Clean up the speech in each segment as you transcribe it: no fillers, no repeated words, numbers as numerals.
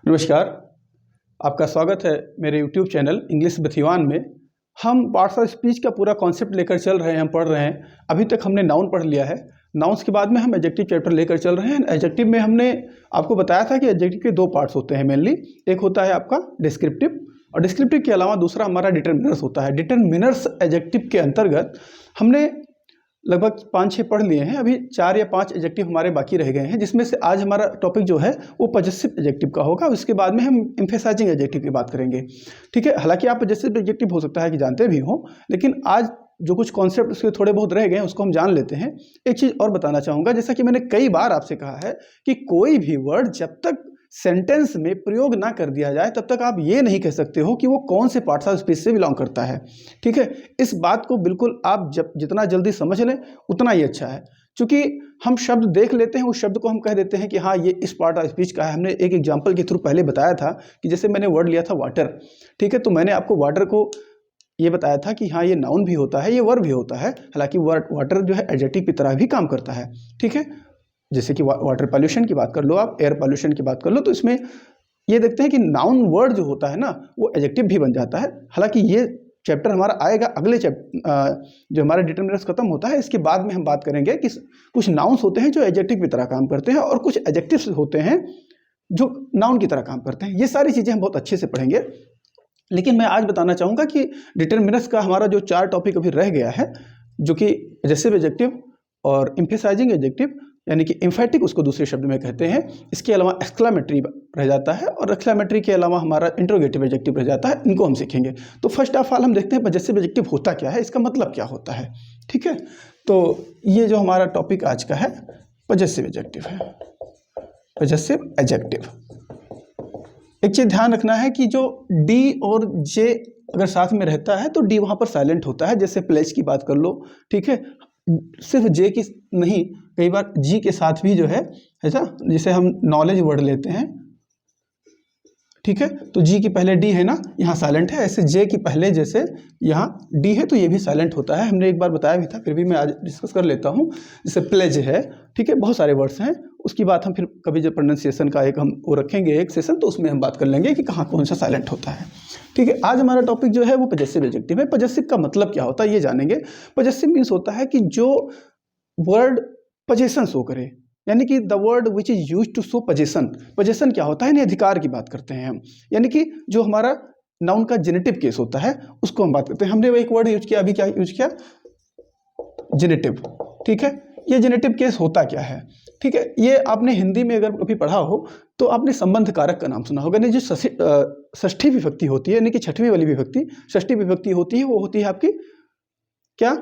नमस्कार, आपका स्वागत है मेरे YouTube channel English with Ivan में। हम पार्ट्स ऑफ स्पीच का पूरा कॉन्सेप्ट लेकर चल रहे हैं, हम पढ़ रहे हैं। अभी तक हमने नाउन पढ़ लिया है। नाउन्स के बाद में हम एडजेक्टिव चैप्टर लेकर चल रहे हैं। एडजेक्टिव में हमने आपको बताया था कि एडजेक्टिव के दो पार्ट्स होते हैं मेनली। एक होता है आपका डिस्क्रिप्टिव और डिस्क्रिप्टिव के अलावा दूसरा हमारा डिटरमिनर्स होता है। डिटरमिनर्स एडजेक्टिव के अंतर्गत हमने लगभग 5-6 पढ़ लिए हैं। अभी 4 या 5 एडजेक्टिव हमारे बाकी रह गए हैं, जिसमें से आज हमारा टॉपिक जो है वो पजेसिव एडजेक्टिव का होगा। उसके बाद में हम एम्फेसाइजिंग एडजेक्टिव की बात करेंगे, ठीक है। हालांकि आप पजेसिव एडजेक्टिव हो सकता है कि जानते भी हों, लेकिन आज जो कुछ कॉन्सेप्ट उसके थोड़े बहुत रह गए हैं उसको हम जान लेते हैं। एक चीज़ और बताना चाहूँगा, जैसा कि मैंने कई बार आपसे कहा है कि कोई भी वर्ड जब तक सेंटेंस में प्रयोग ना कर दिया जाए तब तक आप ये नहीं कह सकते हो कि वो कौन से पार्ट्स ऑफ स्पीच से बिलोंग करता है, ठीक है। इस बात को बिल्कुल आप जितना जल्दी समझ लें उतना ही अच्छा है। क्योंकि हम शब्द देख लेते हैं, उस शब्द को हम कह देते हैं कि हाँ ये इस पार्ट ऑफ स्पीच का है। हमने एक एग्जाम्पल के थ्रू पहले बताया था कि जैसे मैंने वर्ड लिया था वाटर, ठीक है। तो मैंने आपको वाटर को ये बताया था कि हाँ ये नाउन भी होता है, ये वर्ब भी होता है। हालांकि वाटर जो है एडजेक्टिव की तरह भी काम करता है, ठीक है। जैसे कि वाटर पॉल्यूशन की बात कर लो, आप एयर पॉल्यूशन की बात कर लो, तो इसमें ये देखते हैं कि नाउन वर्ड जो होता है ना वो एडजेक्टिव भी बन जाता है। हालांकि ये चैप्टर हमारा आएगा अगले जो हमारा डिटरमिनर्स खत्म होता है इसके बाद में हम बात करेंगे कि कुछ नाउन्स होते हैं जो एडजेक्टिव की तरह काम करते हैं और कुछ एडजेक्टिव्स होते हैं जो नाउन की तरह काम करते हैं। ये सारी चीज़ें हम बहुत अच्छे से पढ़ेंगे। लेकिन मैं आज बताना चाहूँगा कि डिटरमिनर्स का हमारा जो 4 टॉपिक अभी रह गया है, जो कि पजेसिव एडजेक्टिव और एम्फेसाइजिंग एडजेक्टिव यानी कि एम्फेटिक उसको दूसरे शब्द में कहते हैं। इसके अलावा एक्सक्लेमेटरी रह जाता है और एक्सक्लेमेटरी के अलावा हमारा इंट्रोगेटिव एडजेक्टिव रह जाता है। इनको हम सीखेंगे। तो फर्स्ट ऑफ ऑल हम देखते हैं पजेसिव एडजेक्टिव होता क्या है, इसका मतलब क्या होता है, ठीक है। तो ये जो हमारा टॉपिक आज का है पजेसिव एडजेक्टिव है। पजेसिव एडजेक्टिव, एक चीज़ ध्यान रखना है कि जो डी और जे अगर साथ में रहता है तो डी वहाँ पर साइलेंट होता है। जैसे प्लेज की बात कर लो, ठीक है। सिर्फ जे की नहीं, कई बार जी के साथ भी जो है ऐसा, जिसे हम नॉलेज वर्ड लेते हैं, ठीक है। तो जी की पहले डी है ना, यहाँ साइलेंट है। ऐसे जे की पहले जैसे यहाँ डी है तो ये भी साइलेंट होता है। हमने एक बार बताया भी था, फिर भी मैं आज डिस्कस कर लेता हूँ। जैसे प्लेज है, ठीक है। बहुत सारे वर्ड्स हैं, उसकी बात हम फिर कभी जब प्रोनाउंसिएशन का एक हम वो रखेंगे एक सेशन, तो उसमें हम बात कर लेंगे कि कहाँ कौन सा साइलेंट होता है, ठीक है। आज हमारा टॉपिक जो है वो पजेसिव एडजेक्टिव है। पजेसिव का मतलब क्या होता है ये जानेंगे। पजेसिव मीन्स होता है कि जो वर्ड पोजेशन शो करे, यानी कि the word which is use to show possession. Possession क्या होता है, यानी अधिकार की बात करते हैं हम, यानी कि जो हमारा नाउन का जेनेटिव केस होता है उसको हम बात करते हैं। हमने वो एक वर्ड यूज किया, अभी क्या यूज किया, जेनेटिव, ठीक है। ये जेनेटिव केस होता क्या है, ठीक है। ये आपने हिंदी में अगर कभी पढ़ा हो तो आपने संबंध कारक का नाम सुना होगा। नहीं, जो षष्ठी विभक्ति होती है, यानी कि छठवीं वाली विभक्ति, षष्ठी विभक्ति होती है, वो होती है आपकी क्या,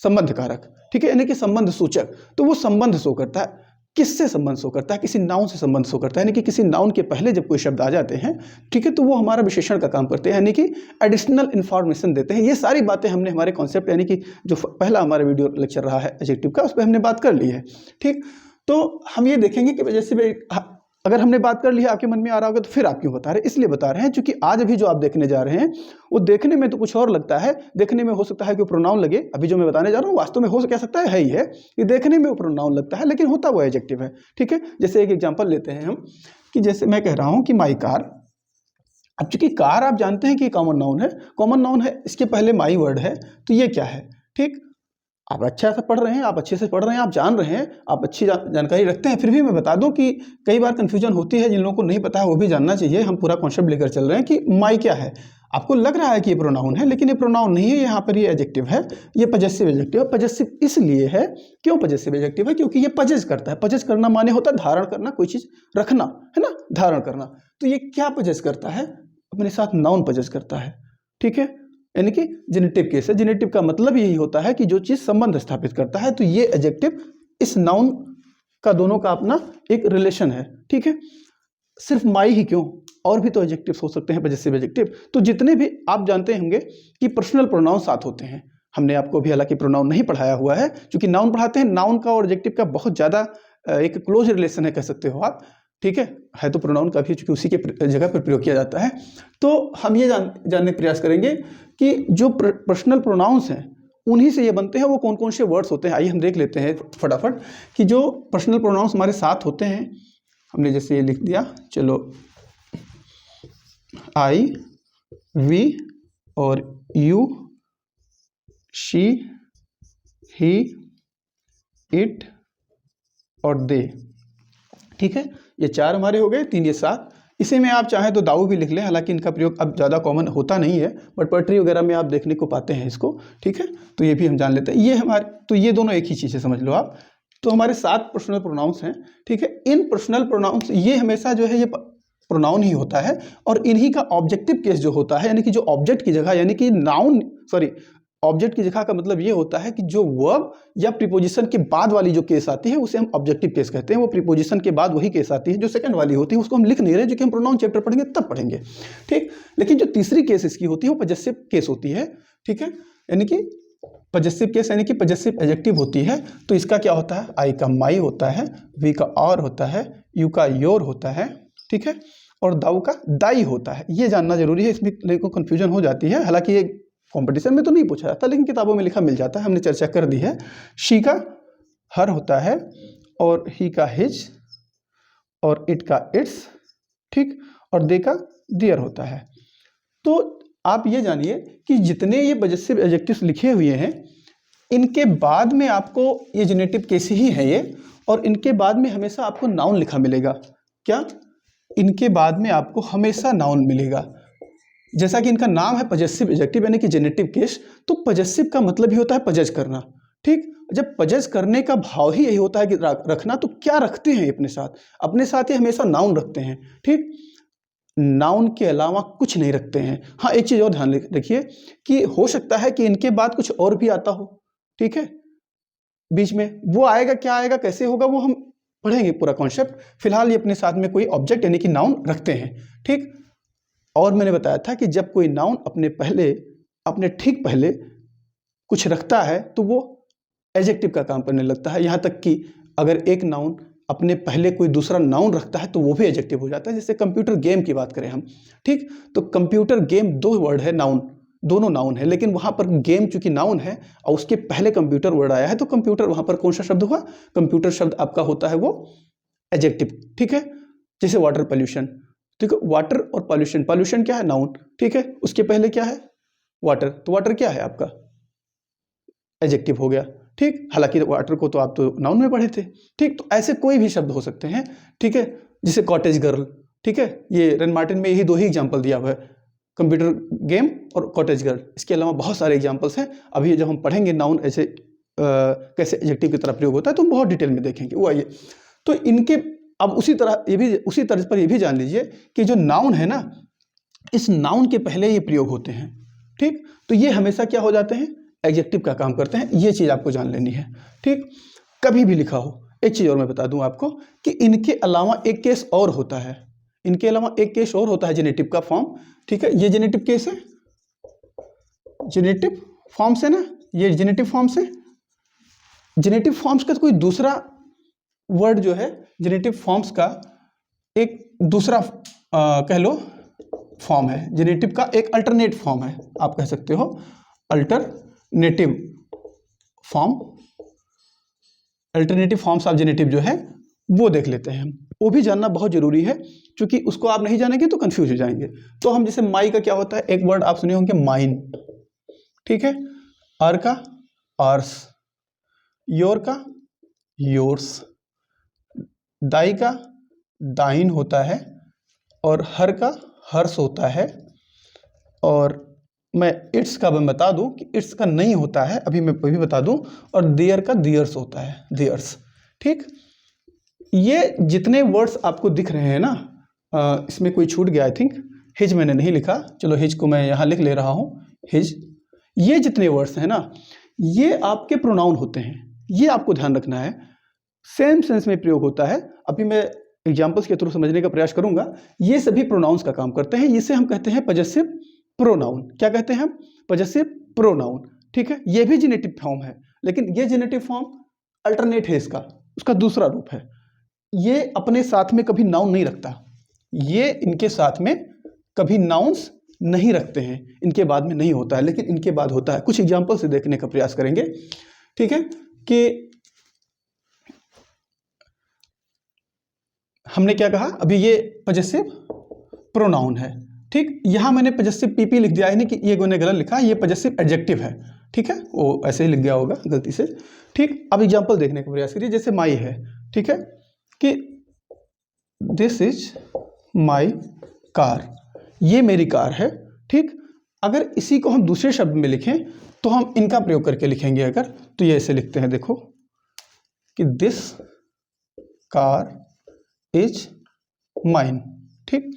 संबंध कारक, ठीक है, यानी कि संबंध सूचक। तो वो संबंध शो करता है, किससे संबंध शो करता है, किसी नाउन से संबंध शो करता है। यानी कि किसी नाउन के पहले जब कोई शब्द आ जाते हैं, ठीक है, तो वो हमारा विशेषण का काम करते हैं, यानी कि एडिशनल इन्फॉर्मेशन देते हैं। ये सारी बातें हमने हमारे कॉन्सेप्ट यानी कि जो पहला हमारा वीडियो लेक्चर रहा है एडजेक्टिव का, उस पर हमने बात कर ली है, ठीक। तो हम ये देखेंगे कि जैसे अगर हमने बात कर ली है, आपके मन में आ रहा होगा तो फिर आप क्यों बता रहे हैं, इसलिए बता रहे हैं क्योंकि आज अभी जो आप देखने जा रहे हैं वो देखने में तो कुछ और लगता है। देखने में हो सकता है कि प्रोनाउन लगे, अभी जो मैं बताने जा रहा हूँ वास्तव में हो क्या सकता है ही है कि देखने में वो प्रोनाउन लगता है लेकिन होता वो एडजेक्टिव है, ठीक है। जैसे एक एग्जाम्पल लेते हैं हम कि जैसे मैं कह रहा हूँ कि माई कार। अब चूंकि कार आप जानते हैं कि कॉमन नाउन है, कॉमन नाउन है, इसके पहले माई वर्ड है, तो ये क्या है, ठीक। आप अच्छा से पढ़ रहे हैं, आप अच्छे से पढ़ रहे हैं, आप जान रहे हैं, आप अच्छी जानकारी रखते हैं। फिर भी मैं बता दूं कि कई बार कन्फ्यूजन होती है, जिन लोगों को नहीं पता है वो भी जानना चाहिए। हम पूरा कॉन्सेप्ट लेकर चल रहे हैं कि माई क्या है। आपको लग रहा है कि ये प्रोनाउन है, लेकिन ये प्रोनाउन नहीं है, यहाँ पर ये एडजेक्टिव है, ये पजेसिव एडजेक्टिव है। पजेसिव इसलिए है, क्यों पजेसिव एडजेक्टिव है, क्योंकि ये पजेस करता है। पजेस करना माने होता है धारण करना, कोई चीज़ रखना, है ना, धारण करना। तो ये क्या पजेस करता है, अपने साथ नाउन पजेस करता है, ठीक है, यानी कि जेनेटिव केस है। जेनेटिव का मतलब यही होता है कि जो चीज़ संबंध स्थापित करता है। तो ये एडजेक्टिव इस नाउन का दोनों का अपना एक रिलेशन है, ठीक है। सिर्फ माई ही क्यों, और भी तो एडजेक्टिव्स हो सकते हैं पजेसिव एडजेक्टिव। तो जितने भी आप जानते होंगे कि पर्सनल प्रोनाउन साथ होते हैं। हमने आपको भी हालांकि प्रोनाउन नहीं पढ़ाया हुआ है, क्योंकि नाउन पढ़ाते हैं। नाउन का और एडजेक्टिव का बहुत ज़्यादा एक क्लोज रिलेशन है, कह सकते हो आप, ठीक है तो प्रोनाउन का भी चूंकि उसी के जगह पर प्रयोग किया जाता है। तो हम ये जानने का प्रयास करेंगे कि जो पर्सनल प्रोनाउंस हैं उन्हीं से ये बनते हैं। वो कौन कौन से वर्ड्स होते हैं, आइए हम देख लेते हैं फटाफट कि जो पर्सनल प्रोनाउंस हमारे साथ होते हैं हमने जैसे ये लिख दिया, चलो आई, वी और यू, शी, ही, इट और दे। ठीक है, ये 4 हमारे हो गए, 3 ये 7। इसी में आप चाहें तो दाऊ भी लिख लें, हालांकि इनका प्रयोग अब ज़्यादा कॉमन होता नहीं है, बट पोएट्री वगैरह में आप देखने को पाते हैं इसको। ठीक है, तो ये भी हम जान लेते हैं। ये हमारे, तो ये दोनों एक ही चीज़ है, समझ लो आप। तो हमारे 7 पर्सनल प्रोनाउंस हैं। ठीक है, इन पर्सनल प्रोनाउंस, ये हमेशा जो है ये प्रोनाउन ही होता है, और इन्हीं का ऑब्जेक्टिव केस जो होता है, यानी कि जो ऑब्जेक्ट की जगह, यानी कि नाउन, सॉरी, ऑब्जेक्ट की जगह का मतलब ये होता है कि जो वर्ब या प्रीपोजिशन के बाद वाली जो केस आती है उसे हम ऑब्जेक्टिव केस कहते हैं। वो प्रीपोजिशन के बाद वही केस आती है जो सेकंड वाली होती है, उसको हम लिख नहीं रहे, जो कि हम प्रोनाउन चैप्टर पढ़ेंगे तब पढ़ेंगे। ठीक, लेकिन जो तीसरी केस इसकी होती है वो पजेसिव केस होती है। ठीक है, यानी कि पजेसिव केस, यानी कि पजेसिव एडजेक्टिव होती है। तो इसका क्या होता है, आई का माई होता है, वी का और होता है, यू का योर होता है। ठीक है, और दाऊ का दाई होता है। ये जानना जरूरी है, इसमें लोगों को कन्फ्यूजन हो जाती है। हालांकि ये कंपटीशन में तो नहीं पूछा जाता, लेकिन किताबों में लिखा मिल जाता है, हमने चर्चा कर दी है। शी का हर होता है, और ही का हिज, और इट का इट्स। ठीक, और दे का देयर होता है। तो आप ये जानिए कि जितने ये पजेसिव एडजेक्टिव्स लिखे हुए हैं, इनके बाद में आपको ये जेनेटिव केस ही है ये, और इनके बाद में हमेशा आपको नाउन लिखा मिलेगा। क्या? इनके बाद में आपको हमेशा नाउन मिलेगा। जैसा कि इनका नाम है पजेसिव एडजेक्टिव, यानी कि जेनेटिव केस, तो पजेसिव का मतलब ही होता है पजेस करना। ठीक, जब पजेस करने का भाव ही यही होता है कि रखना, तो क्या रखते हैं अपने साथ? अपने साथ ही हमेशा नाउन रखते हैं। ठीक, नाउन के अलावा कुछ नहीं रखते हैं। हाँ, एक चीज़ और ध्यान रखिए कि हो सकता है कि इनके बाद कुछ और भी आता हो। ठीक है, बीच में वो आएगा, क्या आएगा, कैसे होगा, वो हम पढ़ेंगे पूरा कॉन्सेप्ट। फिलहाल ये अपने साथ में कोई ऑब्जेक्ट यानी कि नाउन रखते हैं। ठीक, और मैंने बताया था कि जब कोई नाउन अपने ठीक पहले कुछ रखता है तो वो एडजेक्टिव का काम करने लगता है। यहाँ तक कि अगर एक नाउन अपने पहले कोई दूसरा नाउन रखता है तो वो भी एडजेक्टिव हो जाता है। जैसे कंप्यूटर गेम की बात करें हम, ठीक, तो कंप्यूटर गेम 2 वर्ड है, नाउन, दोनों नाउन है, लेकिन वहाँ पर गेम चूंकि नाउन है और उसके पहले कंप्यूटर वर्ड आया है, तो कंप्यूटर वहाँ पर कौन सा शब्द हुआ? कंप्यूटर शब्द आपका होता है वो एडजेक्टिव। ठीक है, जैसे वाटर पॉल्यूशन, ठीक है, वाटर और पॉल्यूशन, पॉल्यूशन क्या है? नाउन। ठीक है, उसके पहले क्या है? वाटर, तो वाटर क्या है आपका? एडजेक्टिव हो गया। ठीक, हालांकि वाटर को तो आप तो नाउन में पढ़े थे। ठीक, तो ऐसे कोई भी शब्द हो सकते हैं। ठीक है, जैसे कॉटेज गर्ल। ठीक है, ये रेन मार्टिन में यही 2 ही एग्जाम्पल दिया हुआ है, कंप्यूटर गेम और कॉटेज गर्ल। इसके अलावा बहुत सारे एग्जाम्पल्स हैं। अभी जब हम पढ़ेंगे नाउन ऐसे कैसे एडजेक्टिव की तरह प्रयोग होता है तो हम बहुत डिटेल में देखेंगे। वो आइए, तो इनके अब उसी तर्ज पर ये भी जान लीजिए कि जो नाउन है ना, इस नाउन के पहले ये प्रयोग होते हैं। ठीक, तो ये हमेशा क्या हो जाते हैं? एडजेक्टिव का काम करते हैं। ये चीज़ आपको जान लेनी है। ठीक, कभी भी लिखा हो, एक चीज़ और मैं बता दूं आपको कि इनके अलावा एक केस और होता है। इनके अलावा एक केस और होता है जेनेटिव का फॉर्म। ठीक है, ये जेनेटिव केस है, जेनेटिव फॉर्म से ना, ये जेनेटिव फॉर्म से, जेनेटिव फॉर्म्स का कोई दूसरा वर्ड जो है, जेनेटिव फॉर्म्स का एक दूसरा कह लो फॉर्म है। जेनेटिव का एक अल्टरनेट फॉर्म है, आप कह सकते हो alternative form. Alternative forms of generative जो है वो देख लेते हैं हम। वो भी जानना बहुत जरूरी है, क्योंकि उसको आप नहीं जानेंगे तो कंफ्यूज हो जाएंगे। तो हम जैसे माई का क्या होता है, एक वर्ड आप सुने होंगे माइन। ठीक है, आर का आर्स, योर का योर्स, दाई का दाइन होता है, और हर का हर्ष होता है। और मैं इट्स का मैं बता दूं कि इट्स का नहीं होता है, अभी मैं भी बता दूं। और देयर का देयर्स होता है, देयर्स। ठीक, ये जितने वर्ड्स आपको दिख रहे हैं ना, इसमें कोई छूट गया आई थिंक, हिज मैंने नहीं लिखा, चलो हिज को मैं यहाँ लिख ले रहा हूँ, हिज। ये जितने वर्ड्स हैं ना, ये आपके प्रोनाउन होते हैं। ये आपको ध्यान रखना है, सेम सेंस में प्रयोग होता है। अभी मैं एग्जाम्पल्स के थ्रू समझने का प्रयास करूंगा। ये सभी प्रोनाउंस का काम करते हैं। इसे हम कहते हैं पजेसिव प्रोनाउन। क्या कहते हैं हम? Possessive pronoun. ठीक है, ये भी जेनेटिव फॉर्म है, लेकिन ये जेनेटिव फॉर्म अल्टरनेट है इसका, उसका दूसरा रूप है। ये अपने साथ में कभी नाउन नहीं रखता, ये इनके साथ में कभी नाउन्स नहीं रखते हैं, इनके बाद में नहीं होता है, लेकिन इनके बाद होता है। कुछ एग्जाम्पल से देखने का प्रयास करेंगे। ठीक है, कि हमने क्या कहा अभी, ये पजेसिव प्रोनाउन है, ठीक। यहाँ मैंने पजेसिव पीपी लिख दिया है, नहीं कि ये मैंने गलत लिखा, ये पजेसिव एडजेक्टिव है, ठीक है, वो ऐसे ही लिख गया होगा गलती से, ठीक। अब एग्जांपल देखने का प्रयास करिए, जैसे माई है, ठीक है, कि दिस इज माई कार, ये मेरी कार है, ठीक। अगर इसी को हम दूसरे शब्द में लिखें तो हम इनका प्रयोग करके लिखेंगे अगर, तो ये ऐसे लिखते हैं, देखो कि दिस कार इज माइन, ठीक।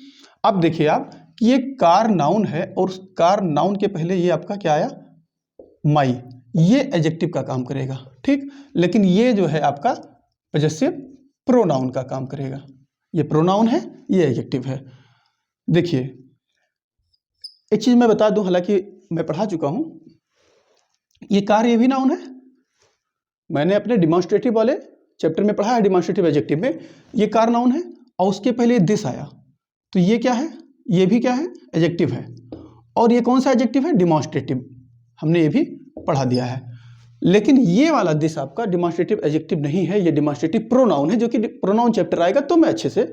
अब देखिए आप कि ये कार नाउन है और कार नाउन के पहले ये आपका क्या आया, माई, ये एडजेक्टिव का काम करेगा, ठीक। लेकिन ये जो है आपका पजेसिव प्रोनाउन का काम करेगा, ये प्रोनाउन है, ये एडजेक्टिव है। देखिए एक चीज मैं बता दूं, हालांकि मैं पढ़ा चुका हूं, ये कार ये भी नाउन है, मैंने अपने डिमॉन्स्ट्रेटिव वाले चैप्टर में पढ़ा है, डिमॉन्स्ट्रेटिव एडजेक्टिव में ये कार नाउन है और उसके पहले दिस आया, तो ये क्या है, ये भी क्या है, एडजेक्टिव है। और ये कौन सा एडजेक्टिव है, डिमॉन्स्ट्रेटिव, हमने ये भी पढ़ा दिया है। लेकिन ये वाला दिस आपका डिमॉन्स्ट्रेटिव एडजेक्टिव नहीं है, ये डिमॉन्स्ट्रेटिव प्रोनाउन है, जो कि प्रोनाउन चैप्टर आएगा तो मैं अच्छे से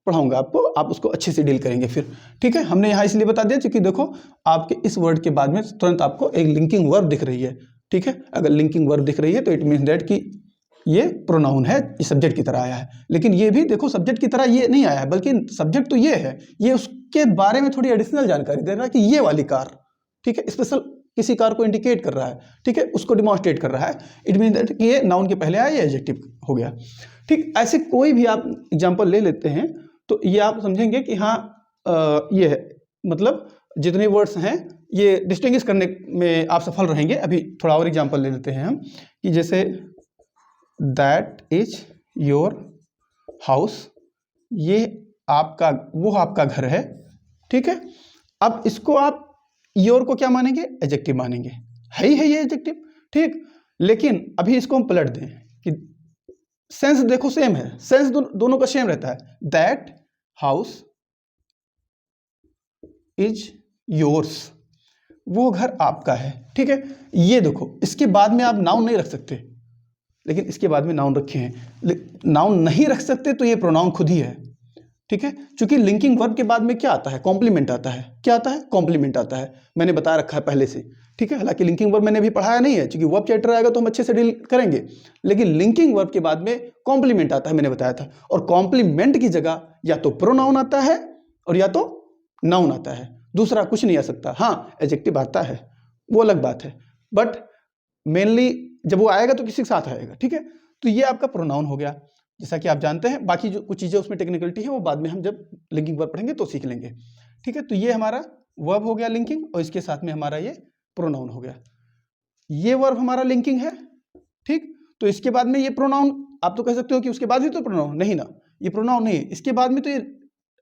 पढ़ाऊंगा आपको, आप उसको अच्छे से डील करेंगे फिर, ठीक है। हमने यहाँ इसलिए बता दिया क्योंकि देखो आपके इस वर्ड के बाद में तुरंत आपको एक लिंकिंग वर्ब दिख रही है, ठीक है। अगर लिंकिंग वर्ब दिख रही है तो इट मीन्स दैट कि ये प्रोनाउन है, ये सब्जेक्ट की तरह आया है। लेकिन ये भी देखो सब्जेक्ट की तरह ये नहीं आया है, बल्कि सब्जेक्ट तो ये है, ये उसके बारे में थोड़ी एडिशनल जानकारी दे रहा है कि ये वाली कार, ठीक है, स्पेशल किसी कार को इंडिकेट कर रहा है, ठीक है, उसको डिमॉन्स्ट्रेट कर रहा है। इट मीन दैट कि ये नाउन के पहले आया, ये एडजेक्टिव हो गया, ठीक। ऐसे कोई भी आप एग्जांपल ले लेते हैं तो ये आप समझेंगे कि हाँ ये है, मतलब जितने वर्ड्स हैं ये डिस्टिंग्विश करने में आप सफल रहेंगे। अभी थोड़ा और एग्जांपल ले लेते हैं हम, कि जैसे दैट इज योर हाउस, ये आपका, वो आपका घर है, ठीक है। अब इसको आप योर को क्या मानेंगे, एडजेक्टिव मानेंगे, है ही है ये एडजेक्टिव, ठीक। लेकिन अभी इसको हम पलट दें कि सेंस देखो सेम है, सेंस दोनों का सेम रहता है, दैट हाउस इज योर्स, वो घर आपका है, ठीक है। ये देखो इसके बाद में आप नाउन नहीं रख सकते, लेकिन इसके बाद में नाउन रखे हैं, नाउन नहीं रख सकते तो ये प्रोनाउन खुद ही है, ठीक है। क्योंकि लिंकिंग वर्ब के बाद में क्या आता है, कॉम्प्लीमेंट आता है, क्या आता है, कॉम्प्लीमेंट आता है, मैंने बता रखा है पहले से, ठीक है। हालांकि लिंकिंग वर्ब मैंने भी पढ़ाया नहीं है, क्योंकि वर्ब चैप्टर आएगा तो हम अच्छे से डील करेंगे, लेकिन लिंकिंग वर्ब के बाद में कॉम्प्लीमेंट आता है, मैंने बताया था। और कॉम्प्लीमेंट की जगह या तो प्रोनाउन आता है और या तो नाउन आता है, दूसरा कुछ नहीं आ सकता। हाँ एडजेक्टिव आता है, वो अलग बात है, बट मेनली जब वो आएगा तो किसी के साथ आएगा, ठीक है। तो ये आपका प्रोनाउन हो गया, जैसा कि आप जानते हैं। बाकी जो कुछ चीज़ें उसमें टेक्निकलिटी है वो बाद में हम जब लिंकिंग वर्ब पढ़ेंगे तो सीख लेंगे, ठीक है। तो ये हमारा वर्ब हो गया लिंकिंग, और इसके साथ में हमारा ये प्रोनाउन हो गया। ये वर्ब हमारा लिंकिंग है, ठीक। तो इसके बाद में ये प्रोनाउन, आप तो कह सकते हो कि उसके बाद भी तो प्रोनाउन, नहीं ना, ये प्रोनाउन नहीं है, इसके बाद में तो ये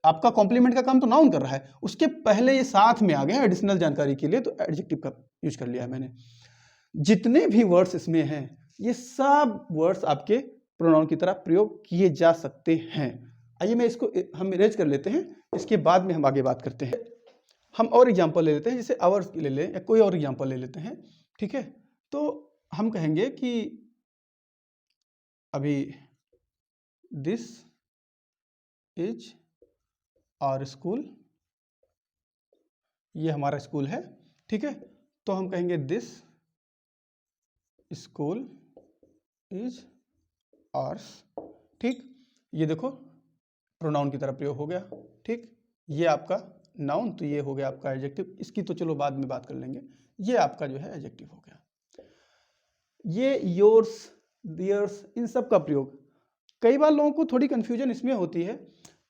आपका कॉम्प्लीमेंट का काम तो नाउन कर रहा है, उसके पहले ये साथ में आ गया एडिशनल जानकारी के लिए, तो एडजेक्टिव का यूज कर लिया है मैंने। जितने भी वर्ड्स इसमें हैं ये सब वर्ड्स आपके प्रोनाउन की तरह प्रयोग किए जा सकते हैं। आइए मैं इसको हम इरेज कर लेते हैं, इसके बाद में हम आगे बात करते हैं। हम और एग्जांपल ले लेते हैं, जैसे आवर्स ले लें या कोई और एग्जांपल ले लेते हैं, ठीक है। तो हम कहेंगे कि अभी दिस इज आवर स्कूल, ये हमारा स्कूल है, ठीक है। तो हम कहेंगे दिस स्कूल इज आवर्स, ठीक। ये देखो प्रोनाउन की तरह प्रयोग हो गया, ठीक। ये आपका नाउन, तो ये हो गया आपका एडजेक्टिव, इसकी तो चलो बाद में बात कर लेंगे। ये आपका जो है एडजेक्टिव हो गया। ये योर्स, दियर्स, इन सब का प्रयोग, कई बार लोगों को थोड़ी कंफ्यूजन इसमें होती है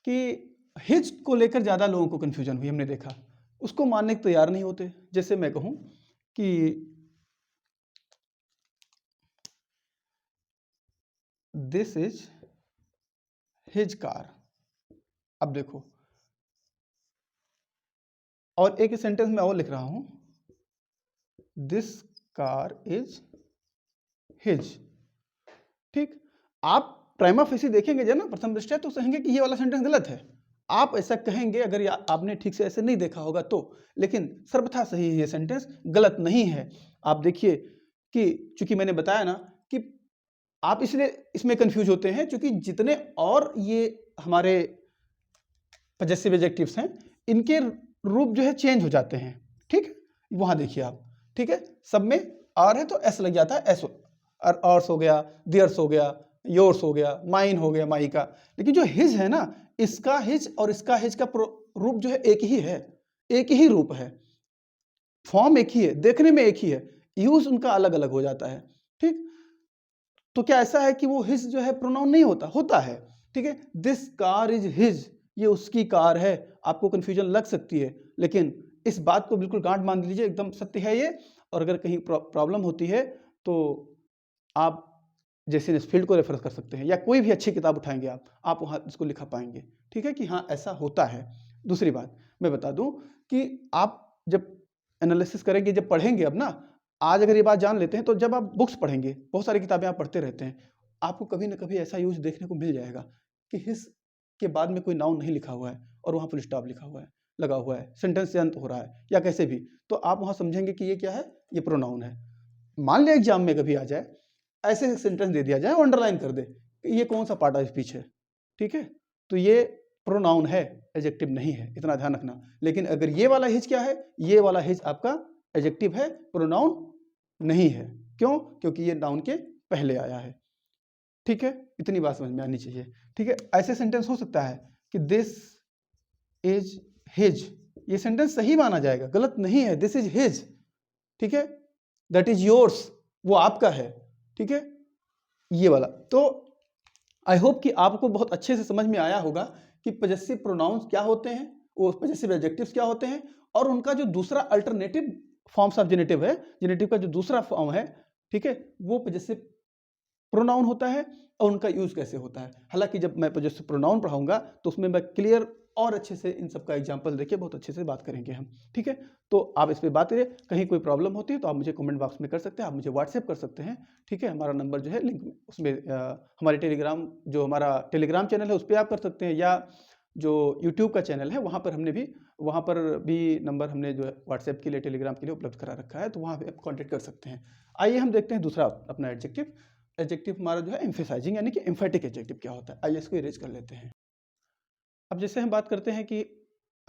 कि हिज को लेकर ज़्यादा लोगों को कंफ्यूजन हुई, हमने देखा, उसको मानने को तैयार नहीं होते। जैसे मैं कहूँ कि दिस इज हिज कार, अब देखो, और एक सेंटेंस में और लिख रहा हूं, दिस कार इज हिज, ठीक। आप प्राइमा फेसी देखेंगे जो ना प्रथम दृष्टया, तो कहेंगे कि ये वाला सेंटेंस गलत है, आप ऐसा कहेंगे अगर आपने ठीक से ऐसे नहीं देखा होगा तो, लेकिन सर्वथा सही है, ये सेंटेंस गलत नहीं है। आप देखिए कि चूंकि मैंने बताया ना कि आप इसलिए इसमें कंफ्यूज होते हैं क्योंकि जितने और ये हमारे पजेसिव एडजेक्टिव्स हैं, इनके रूप जो है चेंज हो जाते हैं। ठीक, वहां देखिए आप, ठीक है, सब में आर है तो एस लग जाता है, एस आर्स हो गया, दियर्स हो गया, योर्स हो गया, माइन हो गया, माई का। लेकिन जो हिज है ना, इसका हिज और इसका हिज का रूप जो है एक ही है, एक ही रूप है, फॉर्म एक ही है, देखने में एक ही है, यूज उनका अलग अलग हो जाता है। ठीक, तो क्या ऐसा है कि वो हिज जो है प्रोनाउन नहीं होता? होता है। ठीक है, दिस कार इज हिज, ये उसकी कार है। आपको कंफ्यूजन लग सकती है, लेकिन इस बात को बिल्कुल गांठ बांध लीजिए, एकदम सत्य है ये। और अगर कहीं प्रॉब्लम होती है तो आप जैसे फील्ड को रेफर कर सकते हैं, या कोई भी अच्छी किताब उठाएंगे आप वहाँ इसको लिखा पाएंगे। ठीक है, कि हाँ ऐसा होता है। दूसरी बात मैं बता दूं कि आप जब एनालिसिस करेंगे, जब पढ़ेंगे, अब ना आज अगर ये बात जान लेते हैं तो जब आप बुक्स पढ़ेंगे, बहुत सारी किताबें आप पढ़ते रहते हैं, आपको कभी ना कभी ऐसा यूज देखने को मिल जाएगा कि हिज के बाद में कोई नाउन नहीं लिखा हुआ है और वहाँ फुल स्टॉप लिखा हुआ है, लगा हुआ है, सेंटेंस से अंत हो रहा है या कैसे भी, तो आप वहाँ समझेंगे कि ये क्या है, ये प्रोनाउन है। मान लिया एग्जाम में कभी आ जाए ऐसे सेंटेंस दे दिया जाए, अंडरलाइन कर दे कि ये कौन सा पार्ट ऑफ स्पीच है, ठीक है, तो ये प्रोनाउन है, एडजेक्टिव नहीं है, इतना ध्यान रखना। लेकिन अगर ये वाला हिज क्या है, ये वाला हिज आपका एडजेक्टिव है, प्रोनाउन नहीं है। क्यों? क्योंकि ये नाउन के पहले आया है। ठीक है, इतनी बात समझ में आनी चाहिए। ठीक है, ऐसे सेंटेंस हो सकता है कि दिस इज हिज, ये सेंटेंस सही माना जाएगा, गलत नहीं है, दिस इज हिज। ठीक है, दैट इज योर्स, वो आपका है। ठीक है, ये वाला। तो आई होप कि आपको बहुत अच्छे से समझ में आया होगा कि पजेसिव प्रोनाउंस क्या होते हैं, वो पजेसिव एडजेक्टिव्स क्या होते हैं, और उनका जो दूसरा अल्टरनेटिव फॉर्म्स ऑफ जेनेटिव है, जेनेटिव का जो दूसरा फॉर्म है, ठीक है, वो पजेसिव प्रोनाउन होता है और उनका यूज कैसे होता है। हालांकि जब मैं पजेसिव प्रोनाउन पढ़ाऊंगा तो उसमें मैं क्लियर और अच्छे से इन सब का एग्जाम्पल देके बहुत अच्छे से बात करेंगे हम। ठीक है, तो आप इस पर बात करिए। कहीं कोई प्रॉब्लम होती है तो आप मुझे कमेंट बॉक्स में कर सकते हैं, आप मुझे व्हाट्सएप कर सकते हैं। ठीक है, हमारा नंबर जो है लिंक उसमें हमारे टेलीग्राम, जो हमारा टेलीग्राम चैनल है उस पर आप कर सकते हैं, या जो यूट्यूब का चैनल है वहाँ पर भी नंबर हमने जो है व्हाट्सएप के लिए, टेलीग्राम के लिए उपलब्ध करा रखा है, तो वहाँ पे आप कॉन्टेक्ट कर सकते हैं। आइए हम देखते हैं दूसरा अपना एडजेक्टिव। एडजेक्टिव हमारा जो है एम्फेसाइजिंग, यानी कि एम्फेटिक एडजेक्टिव क्या होता है। आइए इसको इरेज कर लेते हैं। अब जैसे हम बात करते हैं कि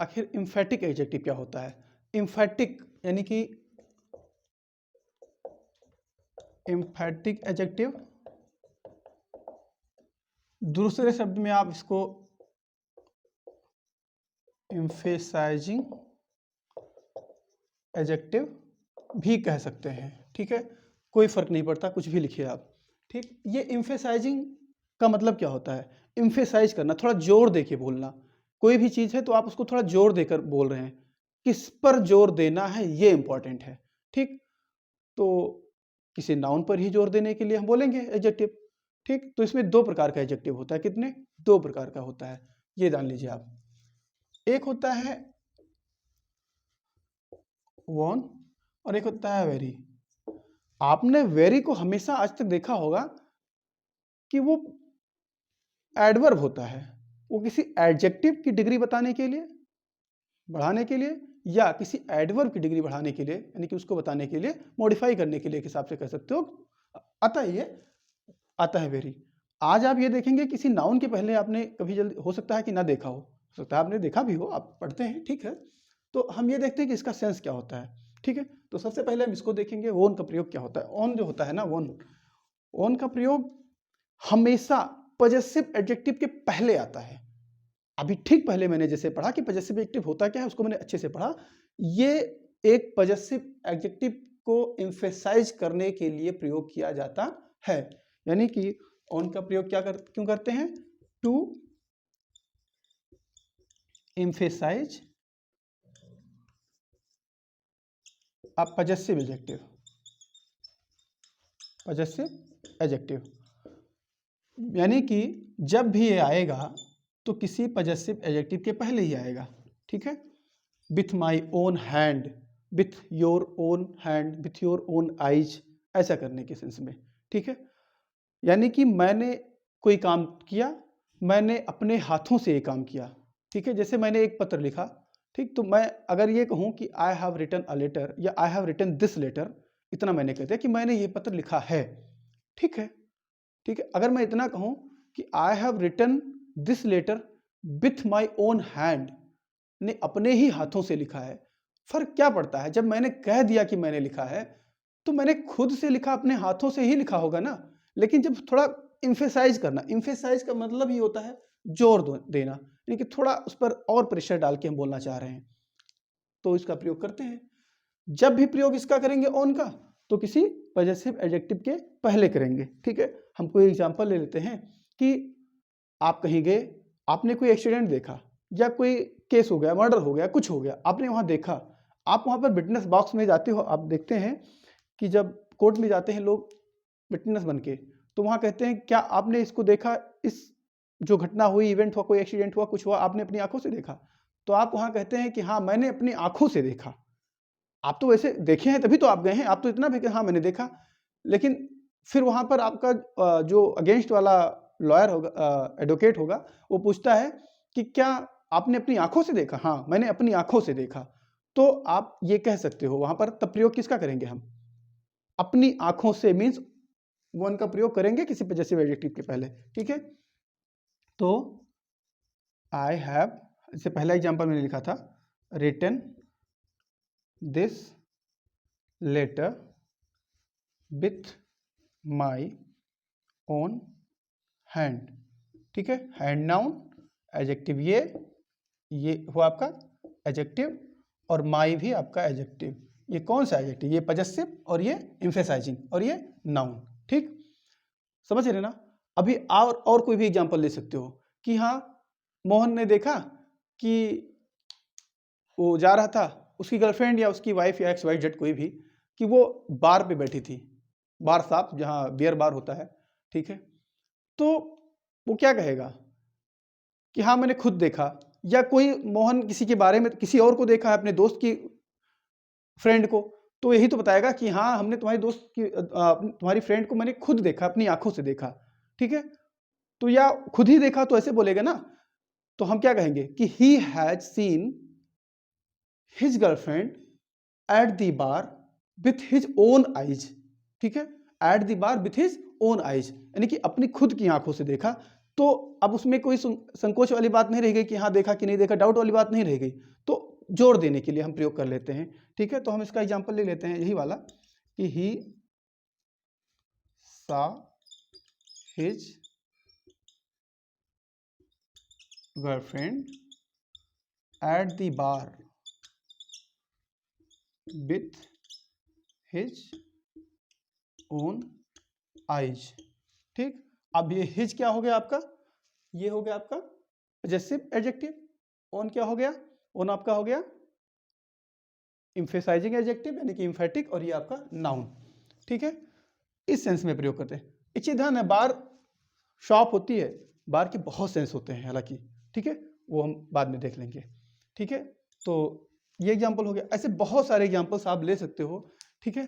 आखिर एम्फेटिक एडजेक्टिव क्या होता है। एम्फेटिक यानी कि एम्फेटिक एडजेक्टिव, दूसरे शब्द में आप इसको एम्फेसाइजिंग एडजेक्टिव भी कह सकते हैं। ठीक है, कोई फर्क नहीं पड़ता, कुछ भी लिखिए आप। ठीक, ये एम्फेसाइजिंग का मतलब क्या होता है? एम्फेसाइज करना, थोड़ा जोर देके बोलना। कोई भी चीज है तो आप उसको थोड़ा जोर देकर बोल रहे हैं, किस पर जोर देना है ये इंपॉर्टेंट है। ठीक, तो किसी नाउन पर ही जोर देने के लिए हम बोलेंगे एडजेक्टिव। ठीक, तो इसमें दो प्रकार का एडजेक्टिव होता है। कितने? दो प्रकार का होता है, ये जान लीजिए आप। एक होता है वॉन और एक होता है वेरी। आपने वेरी को हमेशा आज तक देखा होगा कि वो एडवर्ब होता है, वो किसी एडजेक्टिव की डिग्री बताने के लिए, बढ़ाने के लिए, या किसी एडवर्ब की डिग्री बढ़ाने के लिए, यानी कि उसको बताने के लिए, मॉडिफाई करने के लिए, एक हिसाब से कह सकते हो, आता ही है, आता है वेरी। आज आप ये देखेंगे किसी नाउन के पहले आपने कभी जल्दी, हो सकता है कि ना देखा हो सकता है आपने देखा भी हो, आप पढ़ते हैं, ठीक है, तो हम ये देखते हैं कि इसका सेंस क्या होता है। ठीक है, तो सबसे पहले हम इसको देखेंगे, ओन का प्रयोग क्या होता है। ओन जो होता है ना, ओन का प्रयोग हमेशा पजेसिव एडजेक्टिव के पहले आता है। अभी ठीक पहले मैंने जैसे पढ़ा कि पजेसिव एडजेक्टिव होता क्या है, उसको मैंने अच्छे से पढ़ा। ये एक पजेसिव एडजेक्टिव को एम्फेसाइज करने के लिए प्रयोग किया जाता है। यानी कि ऑन का प्रयोग क्यों करते हैं? To emphasise a possessive adjective, possessive adjective, यानी कि जब भी ये आएगा तो किसी पजेसिव एडजेक्टिव के पहले ही आएगा। ठीक है, with my own hand, with your own hand, with your own eyes, ऐसा करने के सेंस में। ठीक है, यानी कि मैंने कोई काम किया, मैंने अपने हाथों से ये काम किया। ठीक है, जैसे मैंने एक पत्र लिखा, ठीक, तो मैं अगर ये कहूँ कि I have written a letter या I have written this letter, इतना मैंने कह दिया कि मैंने ये पत्र लिखा है। ठीक है, ठीक है, अगर मैं इतना कहूँ कि I have written this letter with my own hand, ने अपने ही हाथों से लिखा है। फर्क क्या पड़ता है, जब मैंने कह दिया कि मैंने लिखा है तो मैंने खुद से लिखा, अपने हाथों से ही लिखा होगा ना। लेकिन जब थोड़ा इम्फेसाइज करना, इम्फेसाइज का मतलब ही होता है जोर देना, यानी कि थोड़ा उस पर और प्रेशर डाल के हम बोलना चाह रहे हैं, तो इसका प्रयोग करते हैं। जब भी प्रयोग इसका करेंगे ऑन का, तो किसी पॉजेसिव एडजेक्टिव के पहले करेंगे। ठीक है, हम कोई एग्जांपल ले लेते हैं कि आप कहीं गए, आपने कोई एक्सीडेंट देखा या कोई केस हो गया, मर्डर हो गया, कुछ हो गया, आपने वहां देखा, आप वहां पर विटनेस बॉक्स में जाते हो। आप देखते हैं कि जब कोर्ट में जाते हैं लोग विटनेस बन के, तो वहां कहते हैं क्या आपने इसको देखा, इस जो घटना हुई, इवेंट हुआ, कोई एक्सीडेंट हुआ, कुछ हुआ, आपने अपनी आंखों से देखा? तो आप वहां कहते हैं कि हाँ मैंने अपनी आंखों से देखा। आप तो वैसे देखे हैं तभी तो आप गए हैं, आप तो इतना भी कि हाँ मैंने देखा। लेकिन फिर वहां पर आपका जो अगेंस्ट वाला लॉयर होगा, एडवोकेट होगा, वो पूछता है कि क्या आपने अपनी आंखों से देखा? हाँ मैंने अपनी आंखों से देखा। तो आप ये कह सकते हो वहां पर, तब प्रयोग किसका करेंगे हम? अपनी आंखों से मीन्स वन का प्रयोग करेंगे किसी पॉजेसिव एडजेक्टिव के पहले। ठीक है, तो आई हैव, इससे पहला एग्जांपल मैंने लिखा था, written this letter with my own hand. ठीक है, हैंड नाउन, एडजेक्टिव ये हुआ आपका एडजेक्टिव, और माई भी आपका एडजेक्टिव। ये कौन सा एडजेक्टिव? ये पॉजेसिव, और ये एम्फेसाइजिंग, और ये नाउन। ठीक, समझ रहे ना? अभी और कोई भी एग्जांपल ले सकते हो कि हाँ मोहन ने देखा कि वो जा रहा था, उसकी गर्लफ्रेंड या उसकी वाइफ या XYZ कोई भी, कि वो बार पे बैठी थी, बार साफ जहाँ बियर बार होता है। ठीक है, तो वो क्या कहेगा कि हाँ मैंने खुद देखा, या कोई मोहन किसी के बारे में किसी और को देखा है, अपने दोस्त की फ्रेंड को, तो यही तो बताएगा कि हाँ हमने तुम्हारी दोस्त की तुम्हारी फ्रेंड को मैंने खुद देखा, अपनी आंखों से देखा। ठीक है, तो या खुद ही देखा तो ऐसे बोलेगा ना। तो हम क्या कहेंगे कि he has seen his girlfriend at the bar with his own eyes. ठीक है, eight the bar with his own eyes, यानी कि अपनी खुद की आंखों से देखा। तो अब उसमें कोई संकोच वाली बात नहीं रह गई कि हाँ देखा कि नहीं देखा, डाउट वाली बात नहीं रह गई, तो जोर देने के लिए हम प्रयोग कर लेते हैं। ठीक है, तो हम इसका एग्जांपल ले लेते हैं, यही वाला कि he saw his girlfriend at the bar with his own eyes. ठीक, अब ये हिज क्या हो गया आपका? ये हो गया आपका पॉजेसिव एडजेक्टिव। ओन क्या हो गया? ओन आपका हो गया एम्फेसाइजिंग एडजेक्टिव, यानी कि एम्फेटिक, और ये आपका नाउन। ठीक है, इस सेंस में प्रयोग करते हैं। एक चीज ध्यान है, बार शॉप होती है, बार के बहुत सेंस होते हैं हालांकि। ठीक है, वो हम बाद में देख लेंगे। ठीक है, तो ये एग्जांपल हो गया। ऐसे बहुत सारे एग्जांपल्स आप ले सकते हो। ठीक है,